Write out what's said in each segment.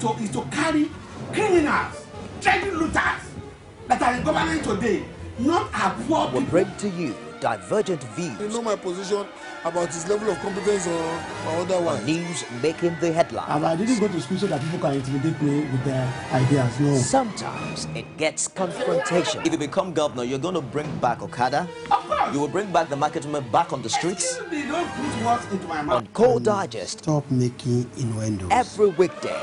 to carry criminals, trading looters that are in government today, not our poor people. We'll bring to you divergent views. You know my position about his level of competence or otherwise. News making the headlines. I didn't go to school so that people can intimidate me with their ideas, no. Sometimes it gets confrontation. If you become governor, you're going to bring back Okada. Of course. You will bring back the market woman back on the streets. Excuse me, don't put words into my mouth. On Core Digest. Stop making innuendos. Every weekday,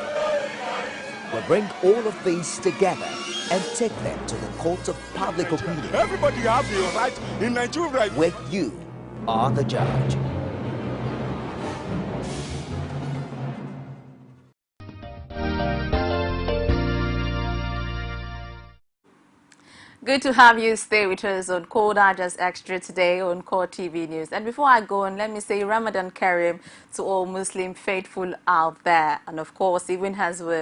we'll bring all of these together and take them to the court of public opinion. Everybody has the right in Nigeria. Where you are the judge. Good to have you stay with us on Core Digest Extra today on Core TV News. And before I go on, let me say Ramadan Kareem to all Muslim faithful out there. And of course, even as we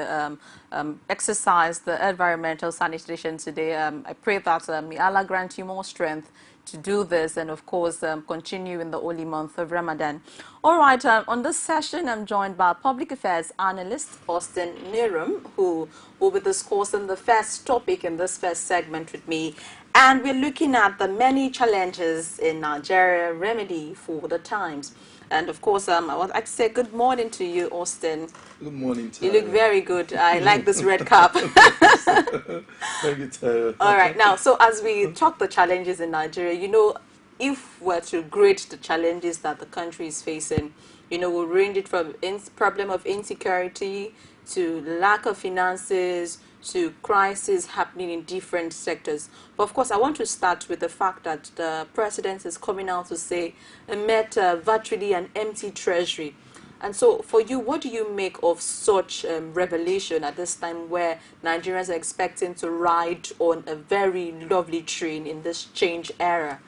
exercise the environmental sanitation today, I pray that may Allah grant you more strength to do this and of course continue in the holy month of Ramadan. All right, on this session I'm joined by public affairs analyst Austin NNORUM, who will be discussing the first topic in this first segment with me, and we're looking at the many challenges in Nigeria, remedy for the times. And of course, I would like to say good morning to you, Austin. Good morning, Tara. You look very good. I like this red cap. Thank you, Tara. All right, now, so as we talk the challenges in Nigeria, you know, if we're to grade the challenges that the country is facing, you know, we'll range it from problem of insecurity to lack of finances to crisis happening in different sectors. But of course, I want to start with the fact that the president is coming out to say met virtually an empty treasury. And so for you, what do you make of such revelation at this time where Nigerians are expecting to ride on a very lovely train in this change era?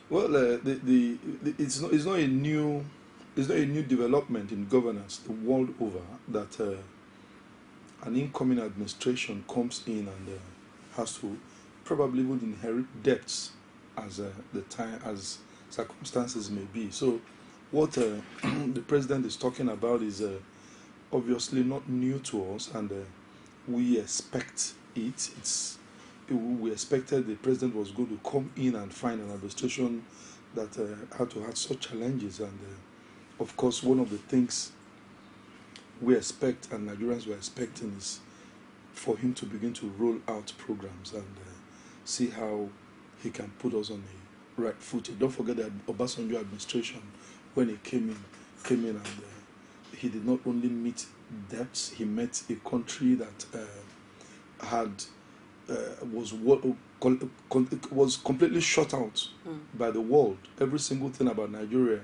Well, it's not a new development in governance the world over that an incoming administration comes in and has to probably would inherit debts as as circumstances may be. So what the president is talking about is obviously not new to us, and we expect it. We expected the president was going to come in and find an administration that had to have such challenges, and of course one of the things we expect and Nigerians were expecting is for him to begin to roll out programs and see how he can put us on the right footing. Don't forget that Obasanjo administration, when he came in and he did not only meet debts, he met a country that was completely shut out by the world. Every single thing about Nigeria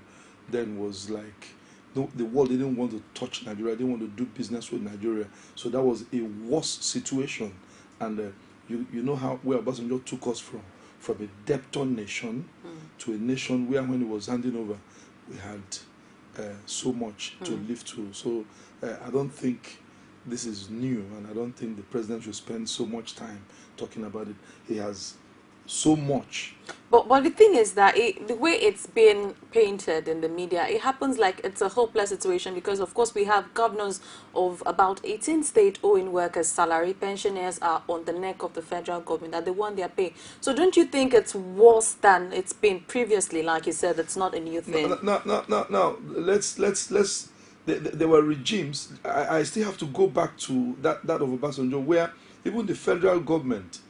then was like, no, the world didn't want to touch Nigeria, didn't want to do business with Nigeria. So that was a worse situation. And you know where Obasanjo took us from a debtor nation to a nation where when he was handing over, we had so much to live to. So I don't think this is new, and I don't think the president should spend so much time talking about it. He has so much. But the thing is that the way it's been painted in the media, it happens like it's a hopeless situation because, of course, we have governors of about 18 states owing workers' salary. Pensioners are on the neck of the federal government that they want their pay. So don't you think it's worse than it's been previously? Like you said, it's not a new thing. No. Let's. There were regimes. I still have to go back to that of Obasanjo, where even the federal government,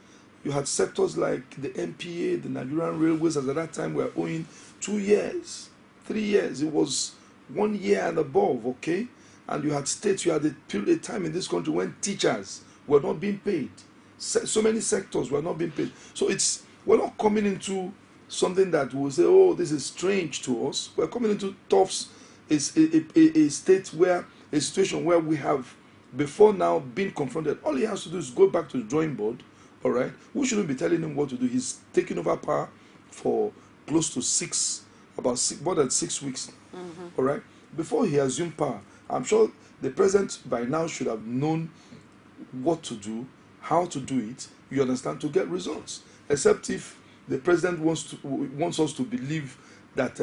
you had sectors like the NPA, the Nigerian Railways, at that time were owing 2 years, 3 years. It was 1 year and above, okay? And you had states, you had a period of time in this country when teachers were not being paid. So many sectors were not being paid. So we're not coming into something that will say, oh, this is strange to us. We're coming into a situation where we have before now been confronted. All he has to do is go back to the drawing board. All right, we shouldn't be telling him what to do. He's taking over power for close to more than 6 weeks. All right, before he assumed power, I'm sure the president by now should have known what to do, how to do it. You understand, to get results. Except if the president wants us to believe that,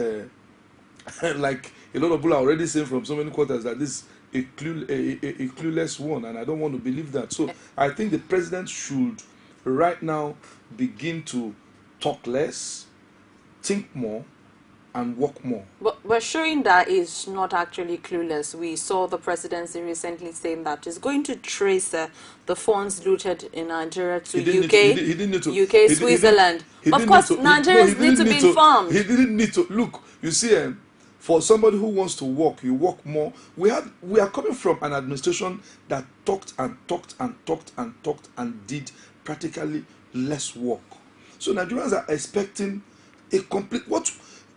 like a lot of people are already saying from so many quarters, that this a clueless one, and I don't want to believe that. So I think the president should right now begin to talk less, think more, and work more. But we're showing that is not actually clueless. We saw the presidency recently saying that it's going to trace the funds looted in Nigeria to UK, he didn't need to, UK, Switzerland. Of course, Nigerians need to be informed. He didn't need to. Look, you see, for somebody who wants to work, you work more. We are coming from an administration that talked and talked and talked and talked and did practically less work. So Nigerians are expecting a complete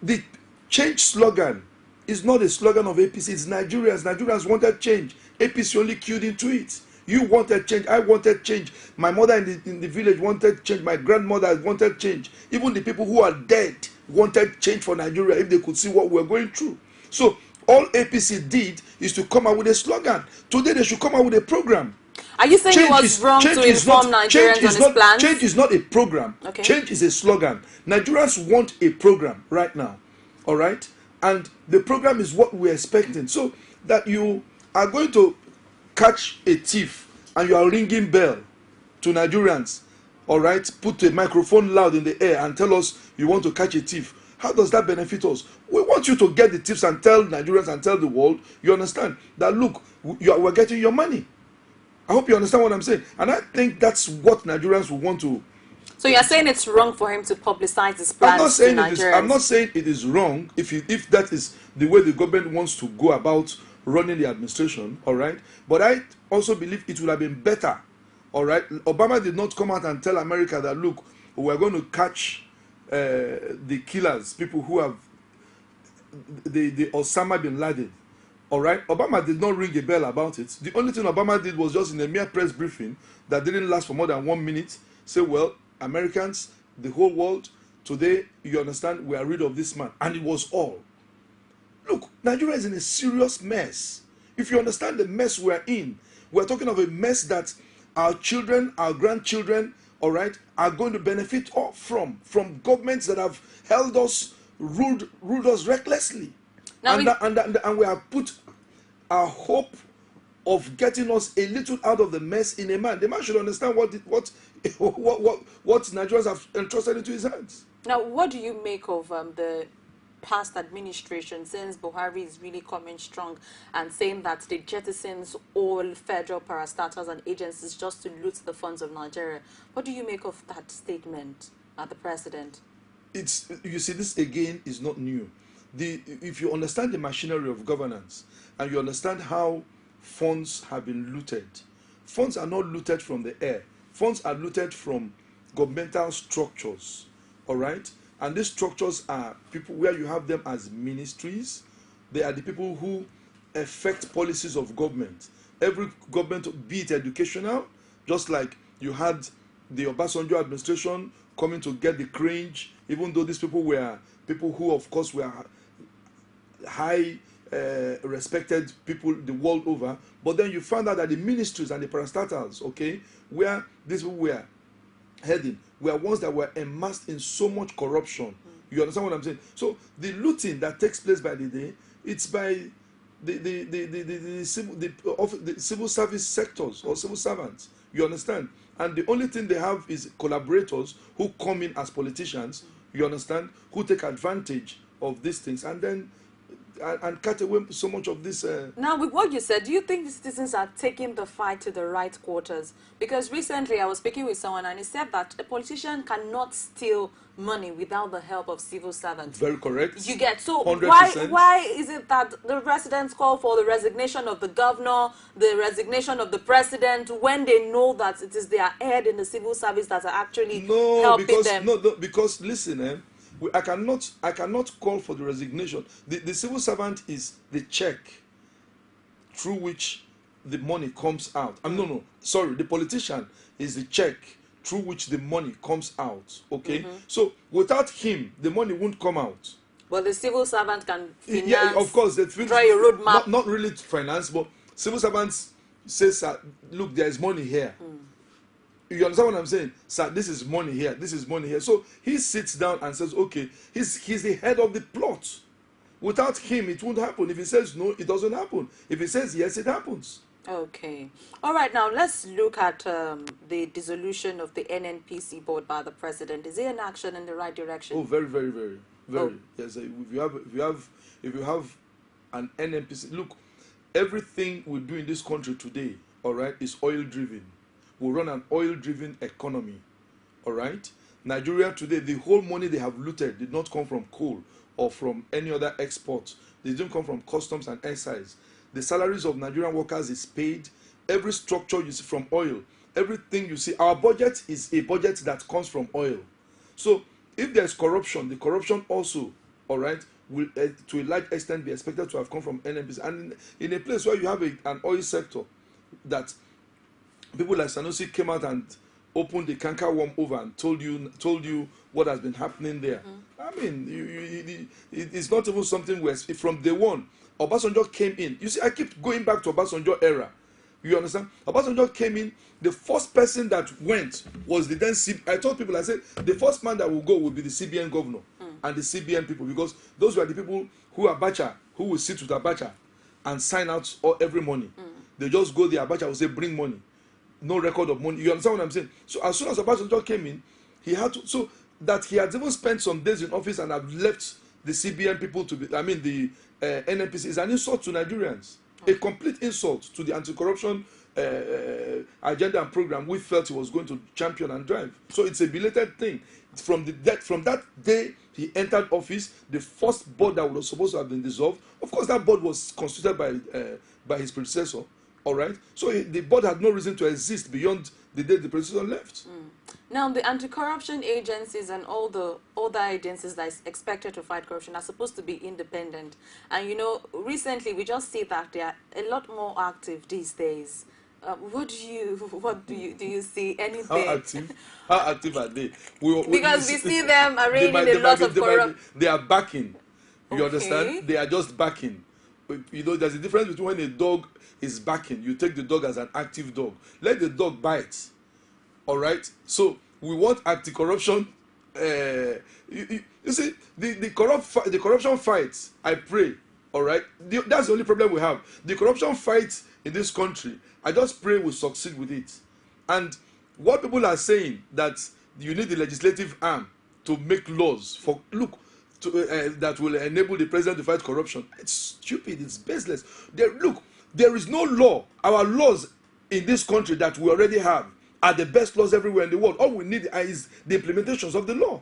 the change slogan is not a slogan of APC. It's Nigerians. Nigerians wanted change. APC only queued into it. You wanted change. I wanted change. My mother in the village wanted change. My grandmother wanted change. Even the people who are dead wanted change for Nigeria if they could see what we're going through. So all APC did is to come out with a slogan. Today they should come out with a program. Are you saying it was wrong to inform Nigerians on his plans? Change is not a program. Okay. Change is a slogan. Nigerians want a program right now. All right? And the program is what we're expecting. So that you are going to catch a thief and you are ringing bell to Nigerians. All right? Put a microphone loud in the air and tell us you want to catch a thief. How does that benefit us? We want you to get the tips and tell Nigerians and tell the world, you understand, that look, we're getting your money. I hope you understand what I'm saying. And I think that's what Nigerians will want to. So you're saying it's wrong for him to publicize his plans to Nigerians? I'm not saying it is wrong if that is the way the government wants to go about running the administration, all right? But I also believe it would have been better, all right? Obama did not come out and tell America that, look, we're going to catch the killers, people who have the Osama bin Laden. All right, Obama did not ring a bell about it. The only thing Obama did was just in a mere press briefing that didn't last for more than 1 minute, say, well, Americans, the whole world, today, you understand, we are rid of this man. And it was all. Look, Nigeria is in a serious mess. If you understand the mess we're in, we're talking of a mess that our children, our grandchildren, all right, are going to benefit from governments that have held us, ruled us recklessly. Now and we have put our hope of getting us a little out of the mess in a man. The man should understand what Nigerians have entrusted into his hands. Now, what do you make of the past administration, since Buhari is really coming strong and saying that they jettisons all federal parastatals and agencies just to loot the funds of Nigeria? What do you make of that statement at the president? You see, this again is not new. If you understand the machinery of governance and you understand how funds have been looted, funds are not looted from the air. Funds are looted from governmental structures, all right? And these structures are people where you have them as ministries. They are the people who affect policies of government. Every government, be it educational, just like you had the Obasanjo administration coming to get the cringe, even though these people were people who, of course, were high respected people the world over, but then you found out that the ministries and the parastatals, okay, where these people were heading, were ones that were immersed in so much corruption. You understand what I'm saying? So the looting that takes place by the day, it's by the civil service sectors or civil servants. You understand? And the only thing they have is collaborators who come in as politicians, you understand, who take advantage of these things and then and cut away so much of this. Now, with what you said, do you think the citizens are taking the fight to the right quarters? Because recently I was speaking with someone and he said that a politician cannot steal money without the help of civil servants. Very correct. You get, so 100%. why is it that the residents call for the resignation of the governor, the resignation of the president, when they know that it is their head in the civil service that are actually helping them? No, because listen, I cannot call for the resignation. The civil servant is the check through which the money comes out. The politician is the check through which the money comes out. Okay, so without him, the money won't come out. But the civil servant can finance. Yeah, of course, they try a roadmap. Not really finance, but civil servants says, look, there is money here. You understand what I'm saying? Sir, this is money here. This is money here. So he sits down and says, okay, he's the head of the plot. Without him, it won't happen. If he says no, it doesn't happen. If he says yes, it happens. Okay. All right, now let's look at the dissolution of the NNPC board by the president. Is it an action in the right direction? Oh, very, very, very, very. Oh. Yes, if you have an NNPC, look, everything we do in this country today, all right, is oil driven. We run an oil driven economy, all right. Nigeria today, the whole money they have looted did not come from coal or from any other export. They didn't come from customs and excise. The salaries of Nigerian workers is paid. Every structure you see from oil, everything you see, our budget is a budget that comes from oil. So if there's corruption, the corruption also, all right, will to a large extent be expected to have come from NNPC. And in a place where you have an oil sector that people like Sanusi came out and opened the canker worm over and told you what has been happening there. I mean, it's not even something where from day one, Obasanjo came in. You see, I keep going back to Obasanjo era. You understand? Obasanjo came in. The first person that went was the then I told people, I said, the first man that will go will be the CBN governor and the CBN people, because those were the people who will sit with Abacha and sign out every money. They just go there, Abacha will say, bring money. No record of money. You understand what I'm saying? So as soon as Obasanjo came in, he had to, so that he had even spent some days in office and have left the CBN people to be, the NNPC is an insult to Nigerians. A complete insult to the anti-corruption agenda and program we felt he was going to champion and drive. So it's a belated thing. From that day he entered office, the first board that was supposed to have been dissolved, of course that board was constituted by his predecessor. All right. So the board had no reason to exist beyond the day the predecessor left. Now, the anti-corruption agencies and all the other agencies that is expected to fight corruption are supposed to be independent. And, you know, recently we just see that they are a lot more active these days. Do you see anything? How active are they? Because we see them arraigning a lot of corruption. They are backing. You Okay. understand? They are just backing. You know, there's a difference between when a dog is backing. You take the dog as an active dog. Let the dog bite. All right. So we want anti-corruption. You see, the corruption fight. I pray. All right. That's the only problem we have. The corruption fight in this country. I just pray we succeed with it. And what people are saying that you need the legislative arm to make laws for that will enable the president to fight corruption. It's stupid. It's baseless. There is no law. Our laws in this country that we already have are the best laws everywhere in the world. All we need is the implementations of the law.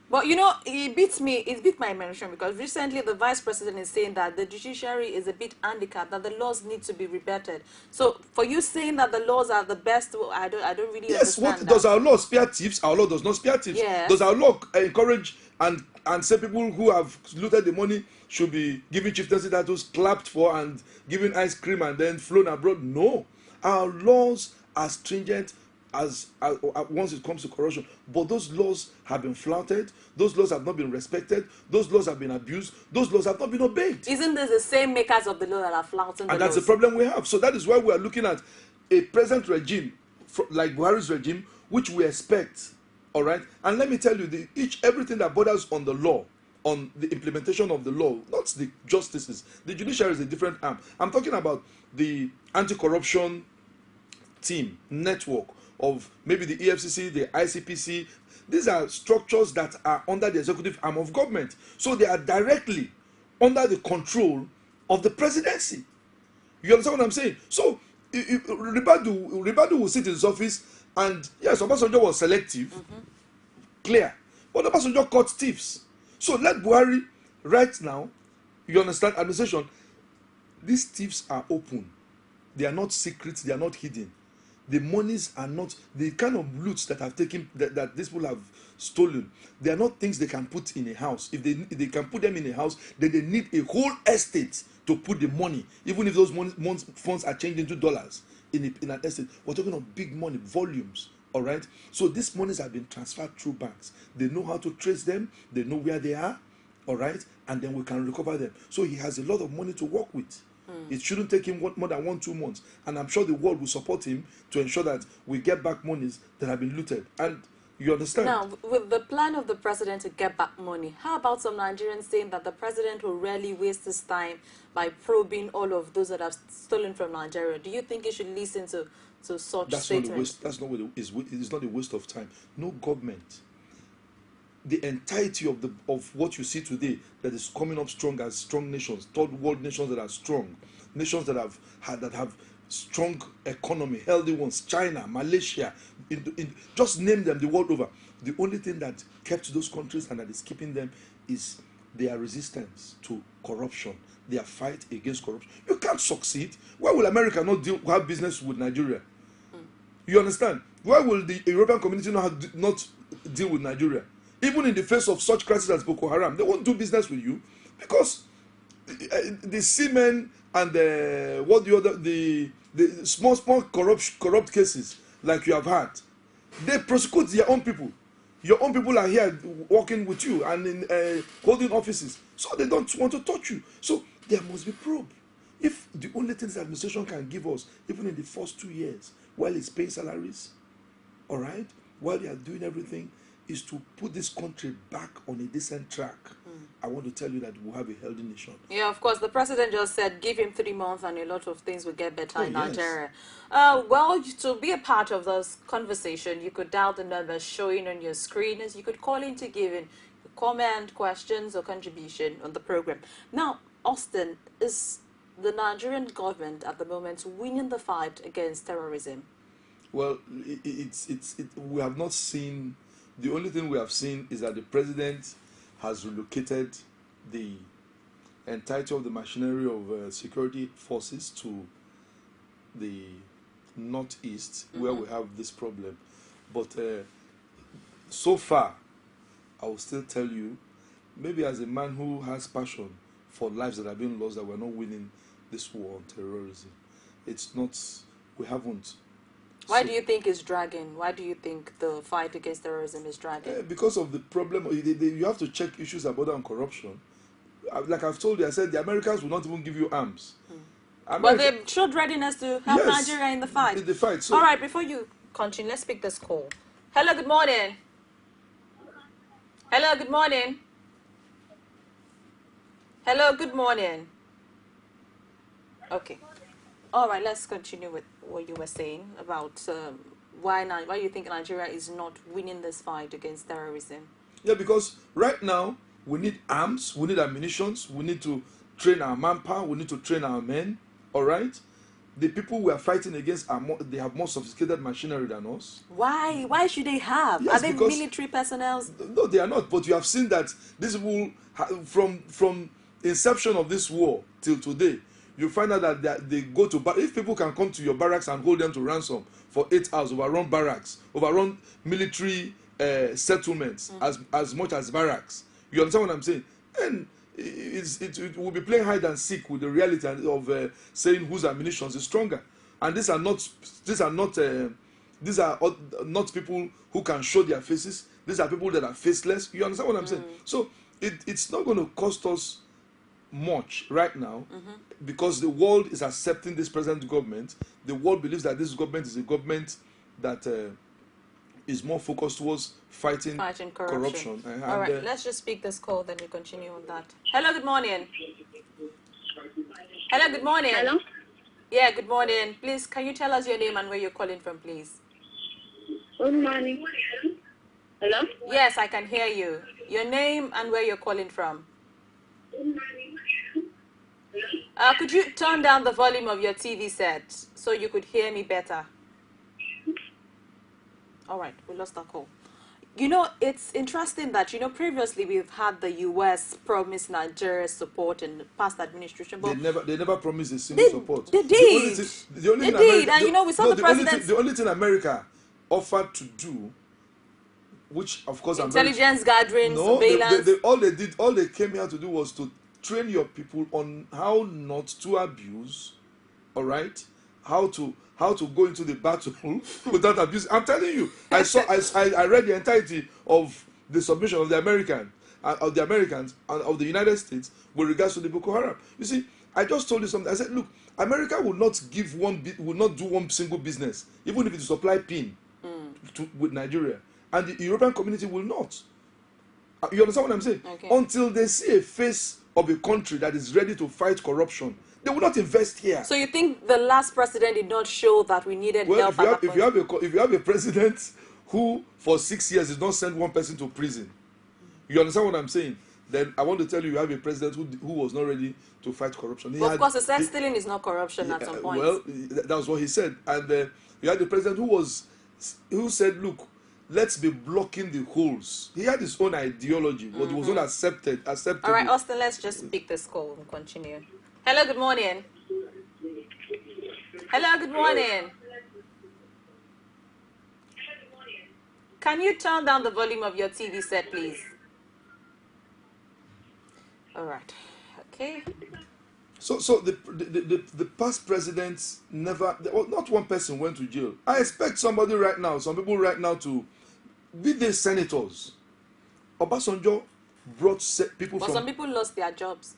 But you know, it beat my emotion, because recently the vice president is saying that the judiciary is a bit handicapped, that the laws need to be rebutted. So for you saying that the laws are the best, I don't really understand that. Does our law spare thieves? Our law does not spare thieves. Yes. Does our law encourage and say people who have looted the money should be given chieftaincy titles, clapped for, and given ice cream and then flown abroad? No. Our laws are stringent as once it comes to corruption, but those laws have been flouted, those laws have not been respected, those laws have been abused, those laws have not been obeyed. Isn't this the same makers of the law that are flouting the laws? And that's the problem we have. So that is why we are looking at a present regime like Buhari's regime, which we expect. All right. And let me tell you, everything that borders on the law, on the implementation of the law, not the justices. The judiciary is a different arm. I'm talking about the anti-corruption team network of maybe the EFCC, the ICPC. These are structures that are under the executive arm of government. So they are directly under the control of the presidency. You understand what I'm saying? So Ribadu will sit in his office, and yes, Obasanjo was selective, clear. But Obasanjo caught thieves. So let Buhari, right now, you understand, administration, these thieves are open. They are not secret, they are not hidden. The monies are not, the kind of loots that have taken, that these people have stolen, they are not things they can put in a house. If they can put them in a house, then they need a whole estate to put the money, even if those funds are changed into dollars in an estate. We're talking of big money, volumes, all right? So these monies have been transferred through banks. They know how to trace them, they know where they are, all right? And then we can recover them. So he has a lot of money to work with. It shouldn't take him more than 1-2 months. And I'm sure the world will support him to ensure that we get back monies that have been looted. And You understand? Now, with the plan of the president to get back money, how about some Nigerians saying that the president will rarely waste his time by probing all of those that have stolen from Nigeria? Do you think he should listen to such That's statements? not a waste. That's not what it's not a waste of time. No government. The entirety of what you see today that is coming up strong as strong nations, third world nations that are strong, nations that have strong economy, healthy ones, China, Malaysia, just name them the world over. The only thing that kept those countries and that is keeping them is their resistance to corruption, their fight against corruption. You can't succeed. Why will America not have business with Nigeria? You understand? Why will the European community not deal with Nigeria? Even in the face of such crises as Boko Haram, they won't do business with you because the seamen and the small corrupt cases like you have had, they prosecute their own people. Your own people are here working with you and holding offices, so they don't want to touch you. So there must be probe. If the only things the administration can give us, even in the first 2 years, while it's paying salaries, all right, while they are doing everything, is to put this country back on a decent track. I want to tell you that we'll have a healthy nation. Yeah, of course. The president just said, give him 3 months and a lot of things will get better in yes. Nigeria. Well, to be a part of this conversation, you could dial the number showing on your screen as you could call in to give in comment, questions, or contribution on the program. Now, Austin, is the Nigerian government at the moment winning the fight against terrorism? Well, we have not seen. The only thing we have seen is that the president has relocated the entirety of the machinery of security forces to the northeast, where we have this problem. But so far, I will still tell you, maybe as a man who has passion for lives that have been lost, that we're not winning this war on terrorism. It's not, we haven't. Why do you think it's dragging? Why do you think the fight against terrorism is dragging? Because of the problem, you have to check issues about and corruption. Like I've told you, I said the Americans will not even give you arms. But they showed readiness to help Nigeria in the fight. In the fight. So, all right, before you continue, let's pick this call. Hello, good morning. Hello, good morning. Hello, good morning. Okay. All right, let's continue with what you were saying about why you think Nigeria is not winning this fight against terrorism. Yeah, because right now we need arms, we need ammunition, we need to train our manpower, we need to train our men. All right, the people we are fighting against they have more sophisticated machinery than us. Why? Why should they have? Yes, are they military personnel? No, they are not. But you have seen that these people, from inception of this war till today, you find out that they go to if people can come to your barracks and hold them to ransom for 8 hours, overrun barracks, overrun military settlements as much as barracks. You understand what I'm saying? And it will be playing hide and seek with the reality of saying whose ammunition is stronger. And these are not people who can show their faces. These are people that are faceless. You understand what I'm saying? So it's not going to cost us much right now because the world is accepting this present government. The world believes that this government is a government that is more focused towards fighting corruption. All right, let's just speak this call, then we continue on that. Hello, good morning. Hello, good morning. Hello? Yeah, good morning. Please, can you tell us your name and where you're calling from, please? Good morning. Hello? Yes, I can hear you. Your name and where you're calling from. Could you turn down the volume of your TV set so you could hear me better? All right, we lost that call. You know, it's interesting that, previously we've had the U.S. promise Nigeria support in the past administration, but they never promised a single support. They did. They did, and we saw the president. The only thing America offered to do, which of course intelligence gathering, surveillance. All they came here to do was to train your people on how not to abuse, all right? How to go into the battle without abuse. I'm telling you, I read the entirety of the submission of the Americans and of the United States with regards to the Boko Haram. You see, I just told you something. I said, look, America will not do one single business, even if it is supply pin with Nigeria. and the European community will not. You understand what I'm saying? Okay. Until they see a face of a country that is ready to fight corruption, they will not invest here. So you think the last president did not show that we needed Well, help at that point? if you have a president who for 6 years did not send one person to prison, you understand what I'm saying? Then I want to tell you have a president who was not ready to fight corruption. Well, of course, he said stealing is not corruption at some point. Well, that was what he said. And you had the president who said, look, let's be blocking the holes. He had his own ideology, but it was not accepted. All right, Austin, let's just pick this call and continue. Hello, good morning. Hello, good morning. Can you turn down the volume of your TV set, please? All right. Okay. So the past presidents never, not one person went to jail. I expect somebody right now, some people right now to be the senators. Obasanjo brought people but from... some people lost their jobs.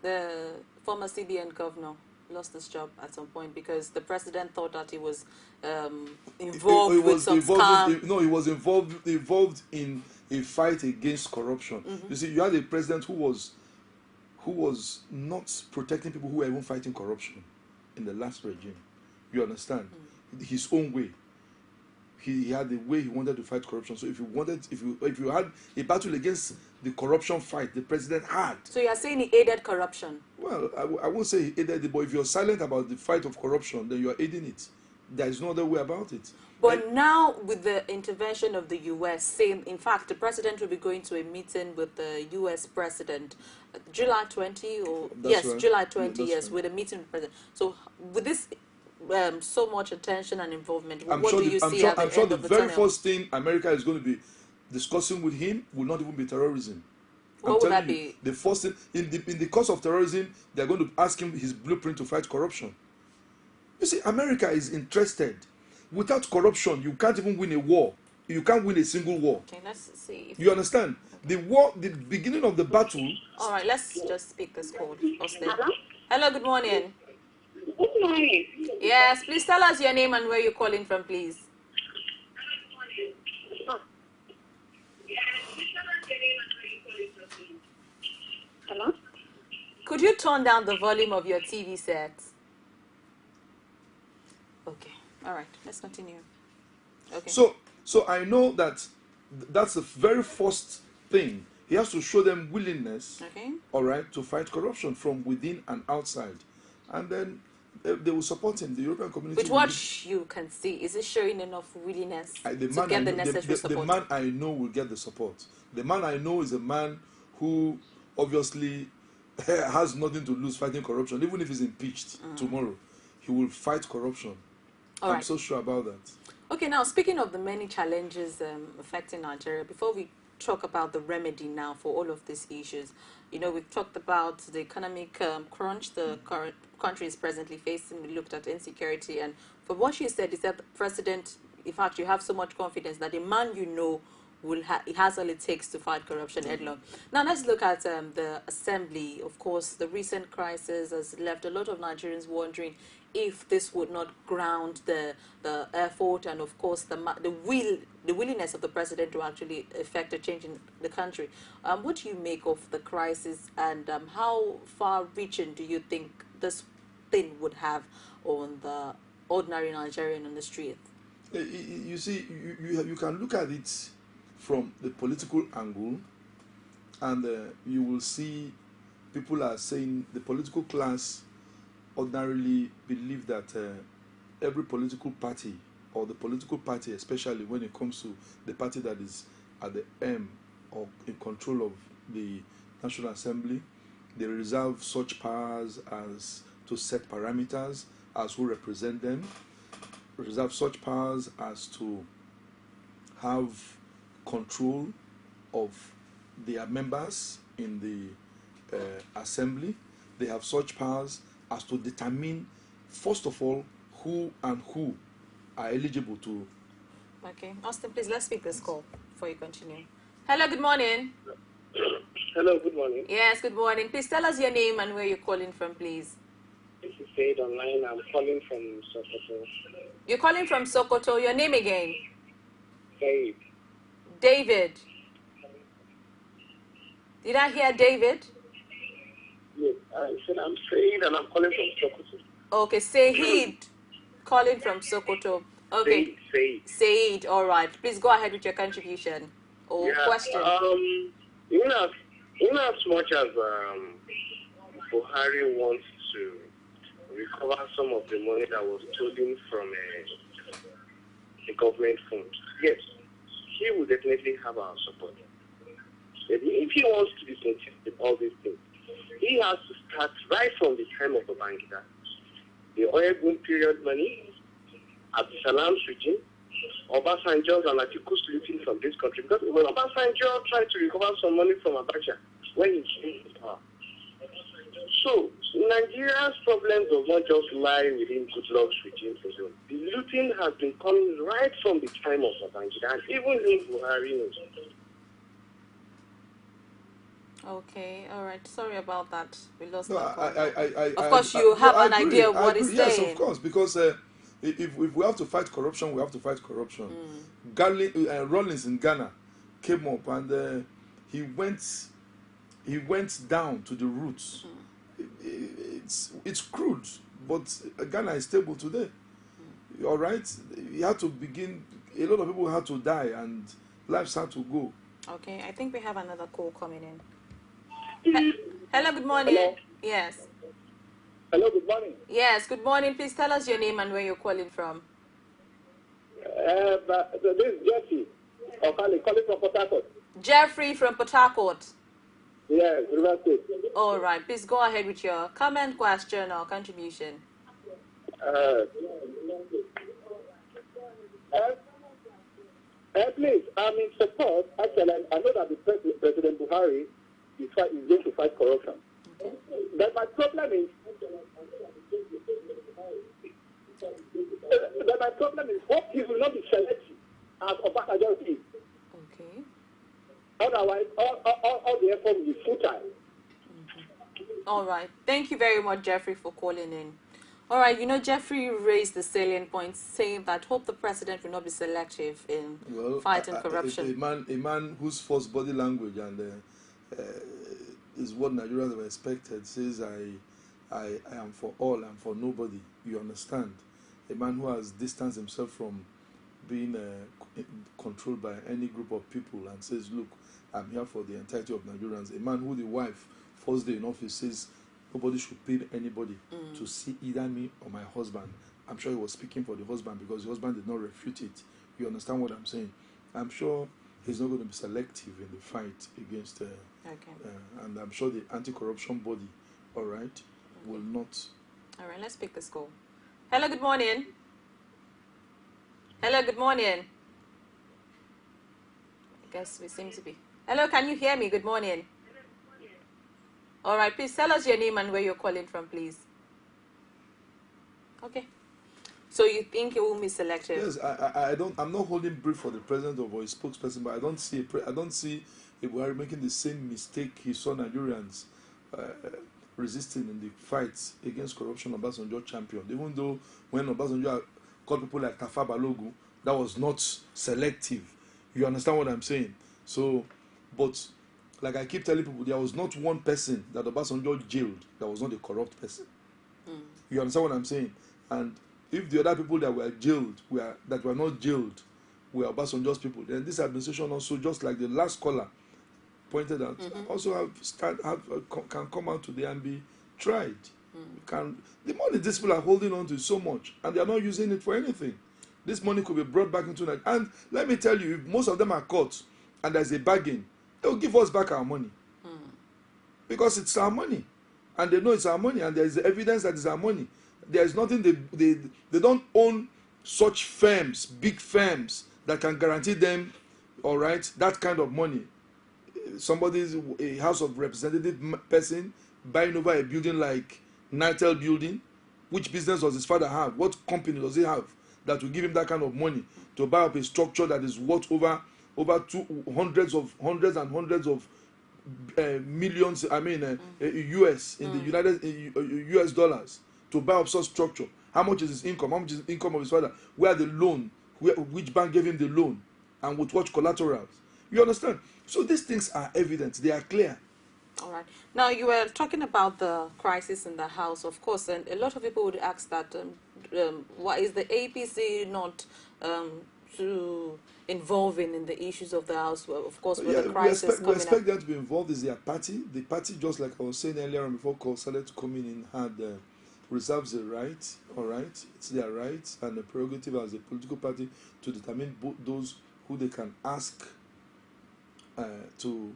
The former CBN governor lost his job at some point because the president thought that he was involved with some scam. No, he was involved in a fight against corruption. You see, you had a president who was not protecting people who were even fighting corruption in the last regime. You understand? His own way. He had the way he wanted to fight corruption. So if you had a battle against the corruption fight the president had. So you are saying he aided corruption? Well, I won't say he aided it, but if you're silent about the fight of corruption, then you are aiding it. There is no other way about it. But now, with the intervention of the U.S., saying, in fact, the president will be going to a meeting with the U.S. president, July 20, or That's yes, right. July 20, That's yes, right. with a meeting with the president. So, with this so much attention and involvement, what do you see at the I'm sure end the of the very tunnel? first thing America is going to be discussing with him will not even be terrorism. What would that be? The first thing in the course of terrorism, they're going to ask him his blueprint to fight corruption. You see, America is interested. Without corruption, you can't even win a war. You can't win a single war. Okay, let's see. You understand? The war, the beginning of the battle. All right, let's just speak this call. Austin. Hello? Hello, good morning. Good morning. Yes, please tell us your name and where you're calling from, please. Hello? Could you turn down the volume of your TV set? Okay. All right. Let's continue. Okay. So I know that that's the very first thing. He has to show them willingness, Okay. all right, to fight corruption from within and outside. And then they will support him. The European community. With what you can see, is it showing enough willingness to get the necessary support? The man I know will get the support. The man I know is a man who obviously has nothing to lose fighting corruption. Even if he's impeached tomorrow, he will fight corruption. All I'm right. so sure about that. Okay, now speaking of the many challenges affecting Nigeria, before we talk about the remedy now for all of these issues, you know, we've talked about the economic crunch the current country is presently facing. We looked at insecurity, and from what she said is that the president, in fact, you have so much confidence that the man you know he has all it takes to fight corruption headlong. Now let's look at the assembly. Of course, the recent crisis has left a lot of Nigerians wondering if this would not ground the effort and, of course, the willingness of the president to actually effect a change in the country. What do you make of the crisis, and how far-reaching do you think this thing would have on the ordinary Nigerian on the street? You see, you can look at it from the political angle, and you will see people are saying the political class ordinarily believe that every political party, or the political party especially when it comes to the party that is at the M or in control of the National Assembly, they reserve such powers as to set parameters as who represent them, reserve such powers as to have control of their members in the assembly. They have such powers as to determine, first of all, who are eligible to. Okay, Austin, please, let's speak this call before you continue. Hello, good morning. Hello, good morning. Yes, good morning. Please tell us your name and where you're calling from, please. This is Said Online. I'm calling from Sokoto. You're calling from Sokoto. Your name again? Said. David. Did I hear David? Yes, I said I'm Said and I'm calling from Sokoto. Okay, Saeed, calling from Sokoto. Okay, Saeed, all right. Please go ahead with your contribution or question. In as, in as much as Buhari wants to recover some of the money that was stolen from the government fund, yes, he will definitely have our support. If he wants to be sincere with all these things, he has to start right from the time of Babangida, the oil boom period money, Abdulsalam's regime, Obasanjo's and Atiku's looting from this country. Because even Obasanjo tried to recover some money from Abacha when he came to power. So, Nigeria's problem does not just lie within Goodluck's regime alone. The looting has been coming right from the time of Babangida, and even in Buhari knows. Okay, all right. Sorry about that. We lost No, our call. of Of course, you have an idea of what he's yes, saying. of course, because if we have to fight corruption, we have to fight corruption. Rawlings in Ghana came up and he went down to the roots. It's crude, but Ghana is stable today. All right, you had to begin. A lot of people had to die, and lives had to go. Okay, I think we have another call coming in. Hello, good morning. Hello. Yes. Hello, good morning. Yes, good morning. Please tell us your name and where you're calling from. This is Jesse, calling from Port Harcourt. Jeffrey from Port Harcourt. Yes, River State. All right, please go ahead with your comment, question, or contribution. Please, I'm in support. Actually, I know that the President Buhari is going to fight corruption. Okay. But my problem is, what he will not be selective as Obasanjo is. Okay. Otherwise, all the effort will be futile. All right. Thank you very much, Jeffrey, for calling in. All right. You know, Jeffrey raised the salient points, saying that hope the president will not be selective in fighting corruption. A man whose first body language and is what Nigerians have expected says, I am for all, I'm for nobody. You understand? A man who has distanced himself from being controlled by any group of people and says, look, I'm here for the entirety of Nigerians. A man who the wife, first day in office, says nobody should pay anybody to see either me or my husband. I'm sure he was speaking for the husband because the husband did not refute it. You understand what I'm saying? I'm sure he's not going to be selective in the fight against and I'm sure the anti-corruption body, all right, will not. All right, let's pick this call. Hello, good morning. Hello, good morning. I guess we seem to be. Hello, can you hear me? Good morning. All right, please tell us your name and where you're calling from, please. Okay. So you think it will be selective? Yes, I'm not holding brief for the president or his spokesperson, but I don't see Buhari making the same mistake he saw Nigerians resisting in the fights against corruption. Obasanjo championed, even though when Obasanjo called people like Tafa Balogun, that was not selective. You understand what I'm saying? So, but like I keep telling people, there was not one person that Obasanjo jailed that was not a corrupt person. You understand what I'm saying? And if the other people that were jailed that were not jailed were Obasanjo's people, then this administration also, just like the last caller pointed out, also can come out today and be tried. The money these people are holding on to is so much, and they are not using it for anything. This money could be brought back into Nigeria. And let me tell you, if most of them are caught and there's a bargain, they'll give us back our money. Because it's our money. And they know it's our money, and there is evidence that it's our money. There is nothing, they don't own such firms, big firms, that can guarantee them, all right, that kind of money. Somebody's a House of Representative person buying over a building like Nitel building. Which business does his father have? What company does he have that will give him that kind of money to buy up a structure that is worth over hundreds and hundreds of millions? I mean, US in the US dollars to buy up such structure. How much is his income? How much is the income of his father? Where the loan? Which bank gave him the loan? And with what collaterals? You understand? So these things are evident. They are clear. All right. Now, you were talking about the crisis in the House, of course, and a lot of people would ask that why is the APC not too involving in the issues of the House? Well, of course, with Yeah, the we crisis expect coming up. them to be involved. Is their party? The party, just like I was saying earlier on before call started to come in, had reserves the right. All right, it's their right and the prerogative as a political party to determine both those who they can ask to.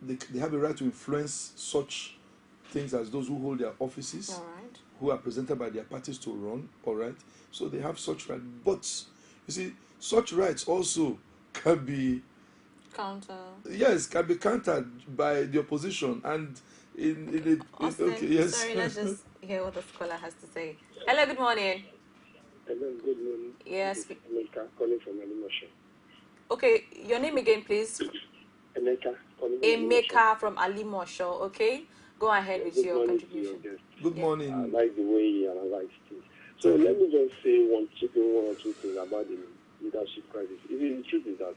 They have a right to influence such things as those who hold their offices, All right. who are presented by their parties to run. All right, so they have such right. But you see, such rights also can be Counter. yes, can be countered by the opposition and Austin, okay, yes. sorry, let's just hear what the scholar has to say. Hello, good morning. Hello, good morning. Yes. This is Emeka calling from Alimosho. Okay, your name again, please. Emeka calling from Emeka from Alimosho. Okay, go ahead with Good your morning to your contribution. guest. Good I morning. like the way he analyzed things. So Thank let you. me just say one or two things about the leadership crisis. The truth is that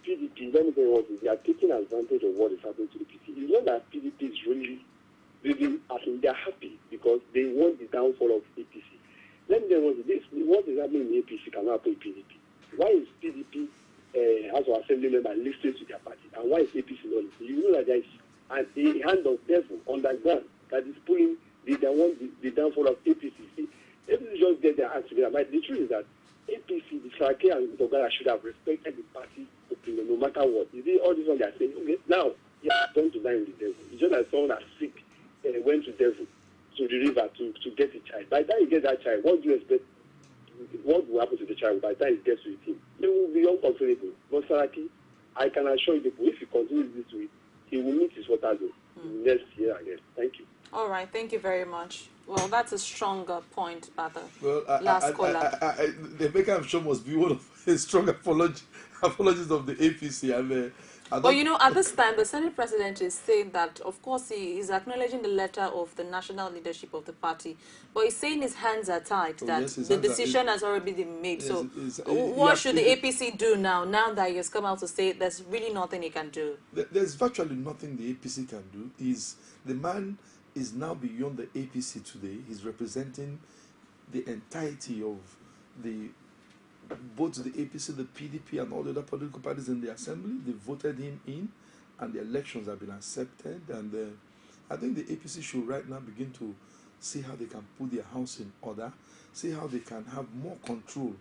PDP, let me tell you what, they are taking advantage of what is happening to the PDP. It's not that PDP is really, I think they're happy because they want the downfall of APC. Let me tell you what is happening in APC cannot happen in PDP. Why is PDP House of Assembly member listening to their party? And why is APC not listening? You know that there is a hand of devil underground that is pulling the downfall of APC. See, APC just get their hands together. But the truth is that APC, the Sarake and Dogara should have respected the party's opinion no matter what. You see, all this one they are saying, okay, now, yeah, turn to die with the devil. It's just like someone that's sick went to devil, to the river to get a child. By the time you get that child, what do you expect? What will happen to the child by the time it gets to him? They will be uncomfortable. But Saraki, I can assure you people, if he continues this way, he will meet his water goal next year again. Thank you. All right, thank you very much. Well, that's a stronger point, Baba. Well, Last caller. the Baker I'm sure must be one of a strong apologies of the APC. But you know, at this time, the Senate President is saying that, of course, he is acknowledging the letter of the national leadership of the party, but he's saying his hands are tied, that yes, his the hands are- decision has already been made. Yes, So he what has- should the APC do now that he has come out to say there's really nothing he can do? There's virtually nothing the APC can do. The man is now beyond the APC today. He's representing the entirety of both the APC, the PDP, and all the other political parties in the assembly. They voted him in, and the elections have been accepted. And I think the APC should right now begin to see how they can put their house in order, see how they can have more control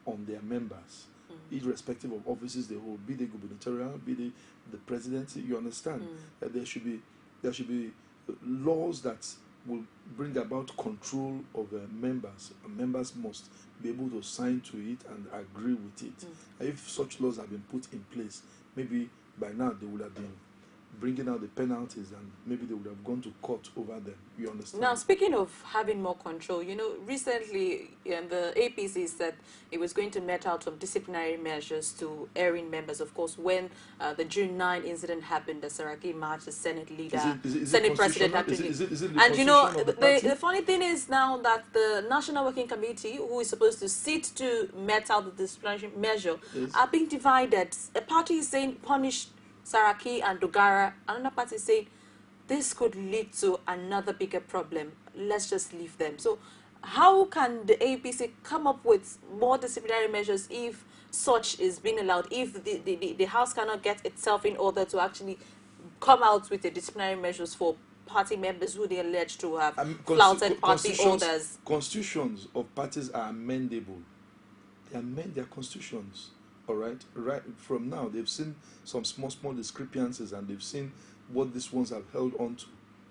on their members, irrespective of offices they hold, be they gubernatorial, be they the presidency. You understand that there should be laws that will bring about control of members. Members must be able to sign to it and agree with it. If such laws have been put in place, maybe by now they would have been bringing out the penalties, and maybe they would have gone to court over them. You understand? Now, speaking of having more control, you know, recently the APC said it was going to met out some disciplinary measures to erring members. Of course, when the June 9 incident happened, the Saraki marched, the Senate leader, Is it Senate president constitutional? actually. Is it the And you know, constitution of the party? the funny thing is now that the National Working Committee, who is supposed to sit to met out the disciplinary measure, Yes. are being divided. A party is saying punish Saraki and Dogara, another party is saying this could lead to another bigger problem. Let's just leave them. So how can the APC come up with more disciplinary measures if such is being allowed, if the House cannot get itself in order to actually come out with the disciplinary measures for party members who they allege to have flouted party orders? Constitutions of parties are amendable. They amend their constitutions. All right. Right from now, they've seen some small discrepancies, and they've seen what these ones have held on to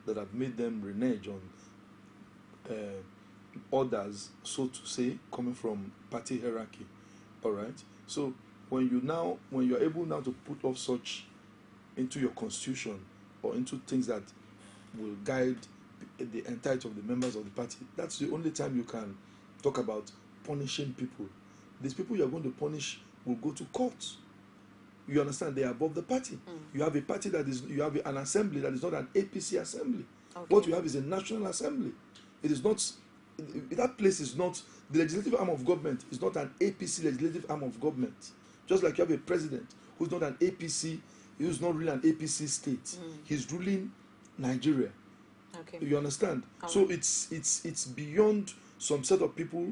that have made them renege on orders, so to say, coming from party hierarchy. All right. So when you're able now to put off such into your constitution or into things that will guide the entirety of the members of the party, that's the only time you can talk about punishing people. These people you're going to punish will go to court. You understand? They are above the party. You have a party you have an assembly that is not an APC assembly. Okay. What you have is a national assembly. It is not, that place is not, the legislative arm of government is not an APC legislative arm of government. Just like you have a president who's not an APC, who's not really an APC state. He's ruling Nigeria. Okay. You understand? All So right. it's beyond some set of people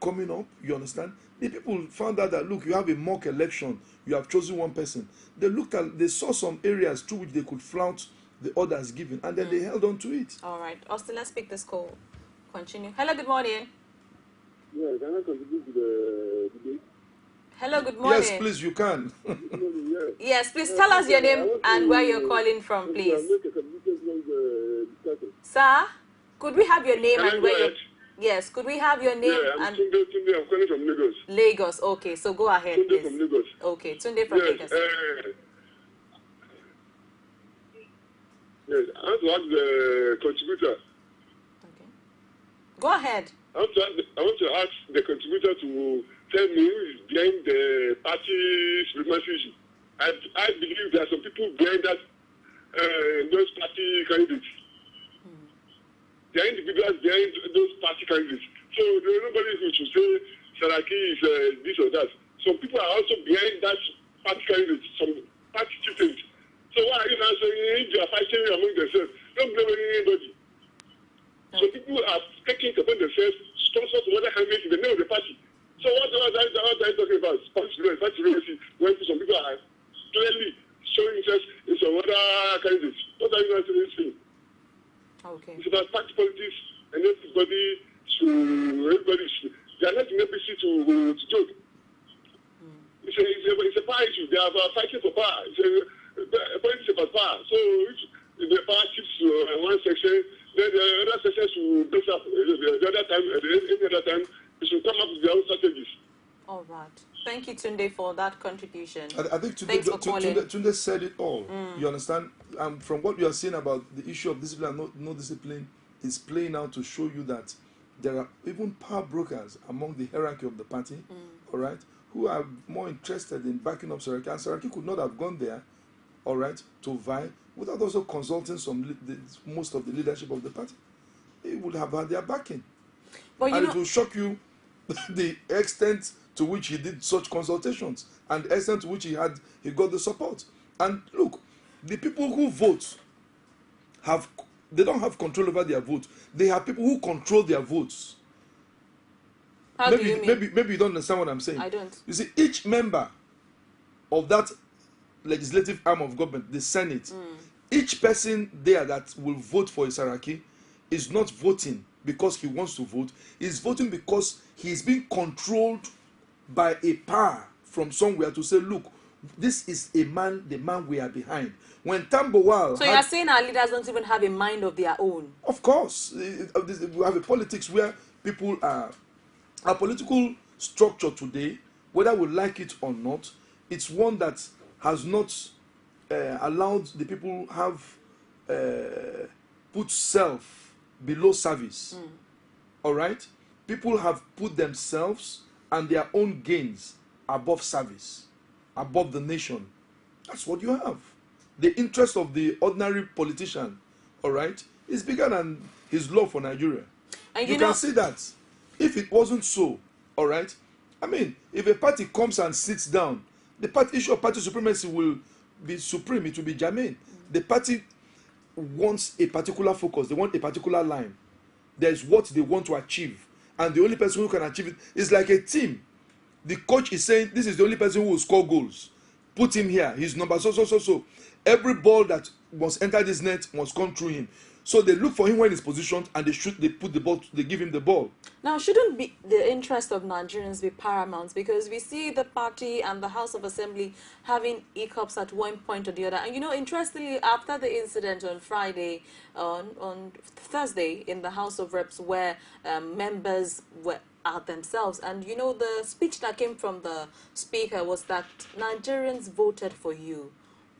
coming up. You understand? The people found out that, look, you have a mock election. You have chosen one person. They saw some areas through which they could flout the orders given, and then they held on to it. All right. Austin, let's pick this call. Continue. Hello, good morning. Yeah, can I contribute to the debate? Hello, good morning. Yes, please, you can. Yes, please tell us your name and where you're calling from, please. Sir, could we have your name and where you're... Yes, could we have your name I'm and... Tunde, I'm calling from Lagos. Lagos, okay, so go ahead, Tunde please. from Lagos. Okay, Tunde from Lagos. Yes, I want to ask the contributor. Okay. Go ahead. I want to ask the contributor to tell me who is behind the party supremacy issue. I believe there are some people behind that, those party candidates. There are individuals behind those party candidates. So there is nobody who should say Saraki is this or that. Some people are also behind that party candidate, some party chieftains. So why are you now saying they are fighting among themselves? Don't blame anybody. So people are taking it upon themselves, sponsor some other candidates in the name of the party. So what are you talking about? Party supremacy, when some people are clearly showing interest in some other candidates. What are you going to say? Okay. It's about party politics, and everybody should, they are not in APC to joke. It's a power issue. They are fighting for power. Politics about power. So if the power shifts to one section, then the other section should base up. The other time, any other time, they should come up with their own strategies. All right. Thank you, Tunde, for that contribution. I think Thanks for calling. Tunde said it all. You understand? From what you are saying about the issue of discipline and no discipline, is playing out to show you that there are even power brokers among the hierarchy of the party, all right, who are more interested in backing up Saraki. And Saraki could not have gone there, all right, to vie without also consulting most of the leadership of the party. He would have had their backing. But And it will shock you the extent to which he did such consultations and the extent to which he got the support. And look, the people who vote they don't have control over their vote. They have people who control their votes. How do you mean? Maybe you don't understand what I'm saying. I don't. You see, each member of that legislative arm of government, the Senate, each person there that will vote for Saraki is not voting because he wants to vote. He's voting because he's being controlled by a power from somewhere to say, look, this is the man we are behind. When Tambowal... So you're saying our leaders don't even have a mind of their own? Of course. We have a politics where people are... Our political structure today, whether we like it or not, it's one that has not allowed the people have put self below service. All right? People have put themselves and their own gains above service, above the nation. That's what you have. The interest of the ordinary politician, all right, is bigger than his love for Nigeria. And you can see that. If it wasn't so, all right, I mean, if a party comes and sits down, the issue of party supremacy will be supreme. It will be germane. The party wants a particular focus. They want a particular line. There's what they want to achieve. And the only person who can achieve it is like a team. The coach is saying, this is the only person who will score goals. Put him here. His number so. Every ball that must enter this net must come through him. So they look for him when he's positioned and they put the ball, they give him the ball. Now, shouldn't be the interest of Nigerians be paramount? Because we see the party and the House of Assembly having hiccups at one point or the other. And you know, interestingly, after the incident on Friday, on Thursday in the House of Reps, where members were out themselves, and you know, the speech that came from the speaker was that Nigerians voted for you.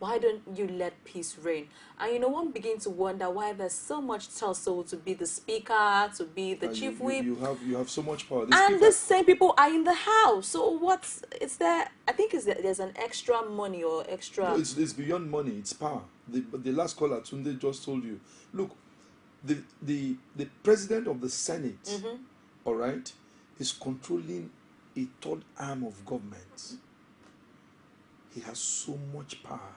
Why don't you let peace reign? And you know, one begins to wonder why there's so much tussle to be the speaker, to be the chief whip. You have so much power. And the same people are in the house. So I think there's an extra money or extra... No, it's beyond money. It's power. The last caller, Tunde, just told you. Look, the president of the Senate, all right, is controlling a third arm of government. he has so much power.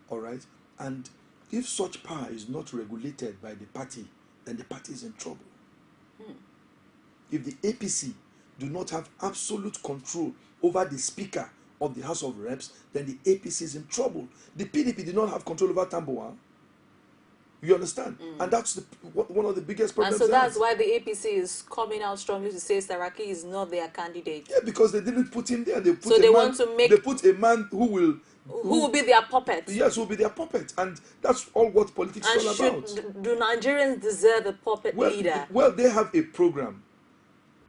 All right? And if such power is not regulated by the party, then the party is in trouble. If the APC do not have absolute control over the Speaker of the House of Reps, then the APC is in trouble. The PDP did not have control over Tambuwal. You understand? And that's one of the biggest problems. And so that's why the APC is coming out strongly to say Saraki is not their candidate. Yeah, because they didn't put him there. They put so they want to make... They put a man who will be their puppet. Yes, who will be their puppet. And that's all what politics is all about. Do Nigerians deserve a puppet leader? Well, they have a program.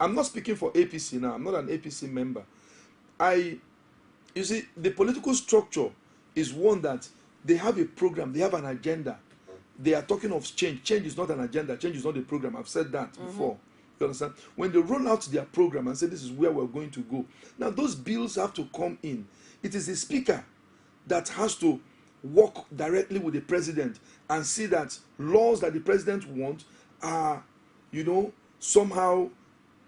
I'm not speaking for APC now. I'm not an APC member. You see, the political structure is one that they have a program. They have an agenda. They are talking of change. Change is not an agenda. Change is not a program. I've said that before. You understand? When they roll out their program and say this is where we're going to go. Now, those bills have to come in. It is the Speaker that has to work directly with the President and see that laws that the President wants are, somehow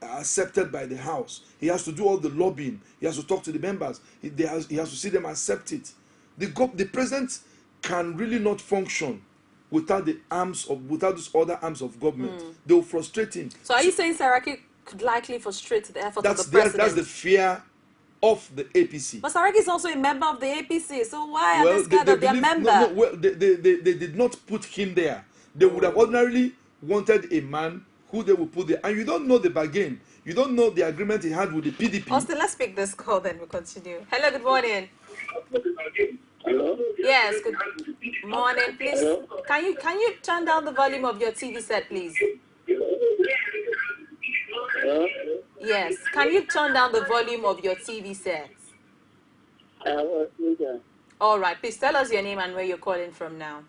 accepted by the House. He has to do all the lobbying. He has to talk to the members. He has to see them accept it. The President can really not function without these other arms of government. They will frustrate him. So are you saying Saraki could likely frustrate the effort of the President? That's the fear of the APC. But Saraki is also a member of the APC, so why are they scared of their member? They did not put him there. They would have ordinarily wanted a man who they would put there. And you don't know the bargain. You don't know the agreement he had with the PDP. Austin, let's pick this call, then we'll continue. Hello, good morning. Hello? Yes, good morning. Please, can you turn down the volume of your TV set, please? Hello? Yes, can you turn down the volume of your TV set? All right, please tell us your name and where you're calling from now.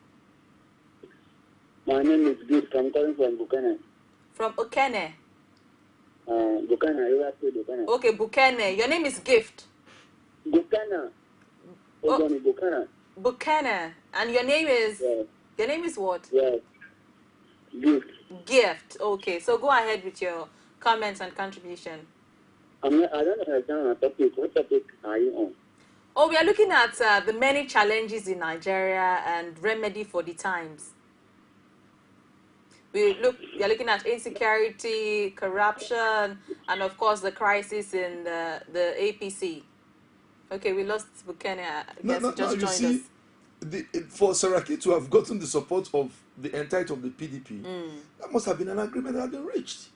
My name is Gift. I'm calling from Bukana. From Okene? Bukana, you have to Bukana. Okay, Bukene. Your name is Gift. Bukana. Bukana. Bukana. And your name is? Yes. Your name is what? Yes. Gift. Gift. Okay, so go ahead with your comments and contribution. I don't understand the topic. What topic are you on? Oh, we are looking at the many challenges in Nigeria and remedy for the times. We are looking at insecurity, corruption, and of course the crisis in the APC. Okay, we lost Bukene. You see, for Saraki to have gotten the support of the entirety of the PDP, that must have been an agreement that had been reached.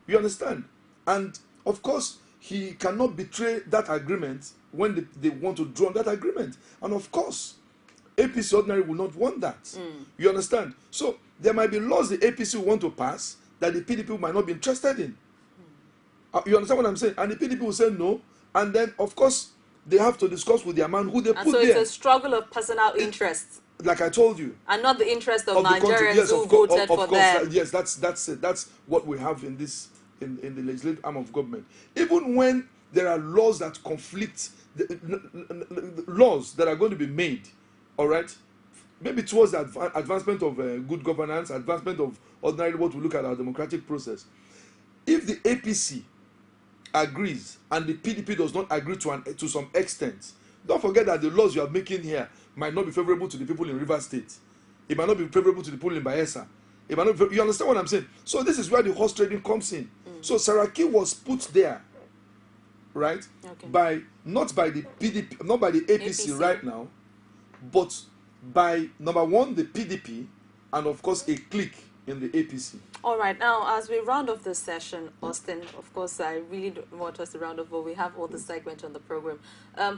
You understand? And of course, he cannot betray that agreement when they want to draw on that agreement. And of course, APC ordinary will not want that. You understand? So there might be laws the APC will want to pass that the PDP might not be interested in. You understand what I'm saying? And the PDP will say no. And then, of course, they have to discuss with their man who they put there. And so it's a struggle of personal interests. Like I told you. And not the interest of Nigerians who voted for them. Yes, that's it. That's what we have in the legislative arm of government. Even when there are laws that conflict, laws that are going to be made, all right, maybe towards the advancement of good governance, advancement of ordinarily what we look at our democratic process. If the APC agrees and the PDP does not agree to some extent, don't forget that the laws you are making here might not be favorable to the people in Rivers State. It might not be favorable to the people in Bayelsa. It might not. You understand what I'm saying? So this is where the horse trading comes in. So Saraki was put there, right? Okay. Not by the PDP, not by the APC right now, but by number one, the PDP, and of course a clique in the APC. All right. Now, as we round off this session, Austin, of course, I really don't want us to round off, but we have all the segments on the program.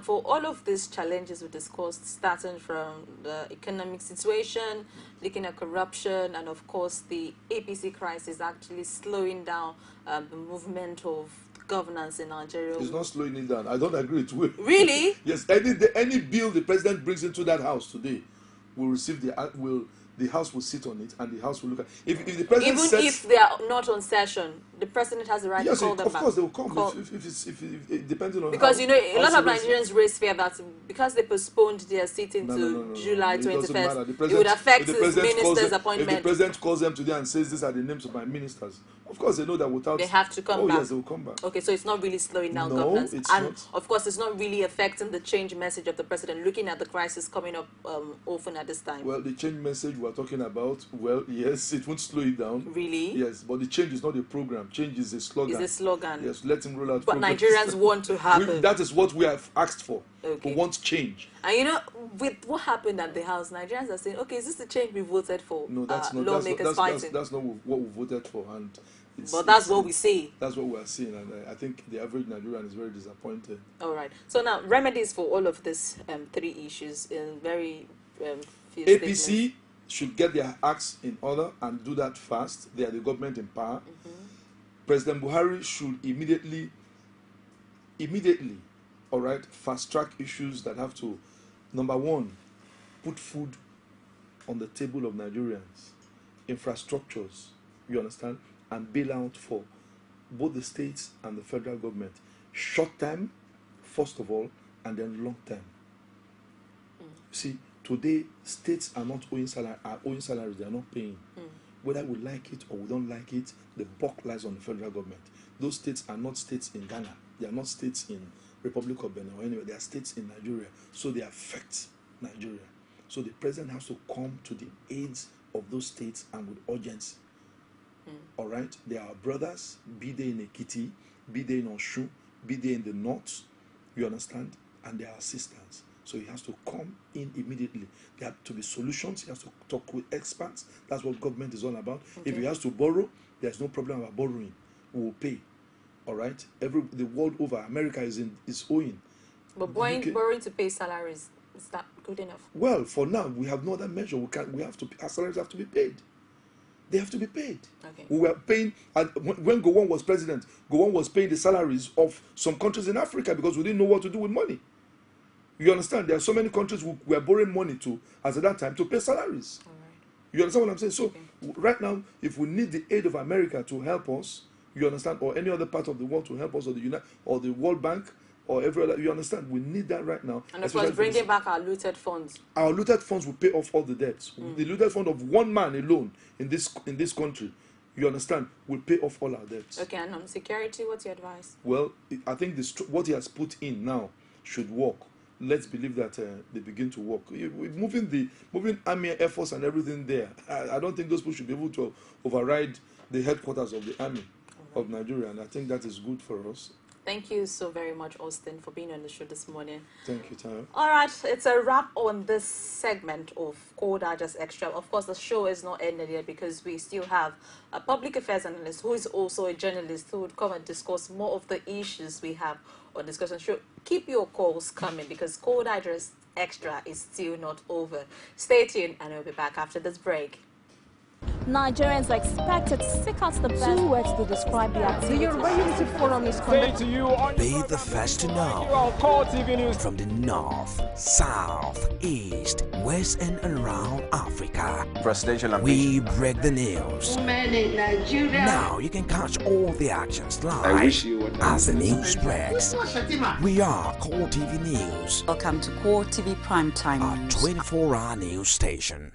For all of these challenges we discussed, starting from the economic situation, looking at corruption, and of course, the APC crisis actually slowing down the movement of governance in Nigeria. It's not slowing it down. I don't agree it will. Really? Yes. Any bill the president brings into that house today will receive the House will sit on it and the House will look at. If the president if they are not on session, the president has the right Yes, to call them of back. course they will come if depending on Because how, you know a lot of seriously. Nigerians raise fear that because they postponed their sitting to July It doesn't matter. 21st, it would affect If the his president calls minister's them, if the appointment. president calls them today and says these are the names of my ministers, of course they know that without They have to come oh back. yes, they will come back. Okay, so it's not really slowing down No, governance. it's and not. of course, it's not really affecting the change message of the president, looking at the crisis coming up often at this time. Well, the change message we're talking about, well, yes, it won't slow it down. Really? Yes, but the change is not a program. Change is a slogan. It's a slogan. Yes, let him roll out But programs. Nigerians want to happen. That is what we have asked for. Okay. We want change. And you know, with what happened at the House, Nigerians are saying, okay, is this the change we voted for? No, that's not. Lawmakers fighting. That's not what we voted for, and. But that's what we see. That's what we are seeing, and I think the average Nigerian is very disappointed. All right. So now, remedies for all of these three issues in very few APC statements. should get their acts in order and do that fast. They are the government in power. President Buhari should immediately, all right, fast track issues that have to, number one, put food on the table of Nigerians, infrastructures, you understand, and bail out for both the states and the federal government. Short term, first of all, and then long term. See, today states are not owing salaries, they are not paying. Whether we like it or we don't like it, the buck lies on the federal government. Those states are not states in Ghana, they are not states in Republic of Benin or anywhere, they are states in Nigeria, so they affect Nigeria. So the president has to come to the aids of those states and with urgency. All right, they are brothers, be they in Ekiti, be they in Osun, be they in the north, you understand, and they are assistants. So he has to come in immediately. There have to be solutions. He has to talk with experts. That's what government is all about. Okay. If he has to borrow, there's no problem about borrowing. We will pay. All right. The world over, America is owing. But borrowing to pay salaries, is that good enough? Well, for now, we have no other measure. Our salaries have to be paid. They have to be paid. Okay. We were paying, when Gowon was president, Gowon was paying the salaries of some countries in Africa because we didn't know what to do with money. You understand? There are so many countries we were borrowing money to, as at that time, to pay salaries. All right. You understand what I'm saying? So, right now, if we need the aid of America to help us, you understand, or any other part of the world to help us, or the World Bank, or every other, you understand, we need that right now. And of course, bringing back our looted funds. Our looted funds will pay off all the debts. The looted fund of one man alone in this country, you understand, will pay off all our debts. Okay, and on security, what's your advice? Well, I think what he has put in now should work. Let's believe that they begin to work. Moving army, air force, and everything there, I don't think those people should be able to override the headquarters of the army of Nigeria, and I think that is good for us. Thank you so very much, Austin, for being on the show this morning. Thank you, Tara. All right, it's a wrap on this segment of Core Digest Extra. Of course, the show is not ended yet because we still have a public affairs analyst who is also a journalist who would come and discuss more of the issues we have on discussion show. Keep your calls coming because Core Digest Extra is still not over. Stay tuned and we'll be back after this break. Nigerians are expected to seek out the best. 2 words to describe the activity. The Yoruba Unity Forum is conducted. Be the first to know from the north, south, east, west, and around Africa. Presidential We break the news. Women in Nigeria. Now you can catch all the actions live I wish you as the news breaks. We are Core TV News, Welcome to Core TV Primetime a News. 24-hour news station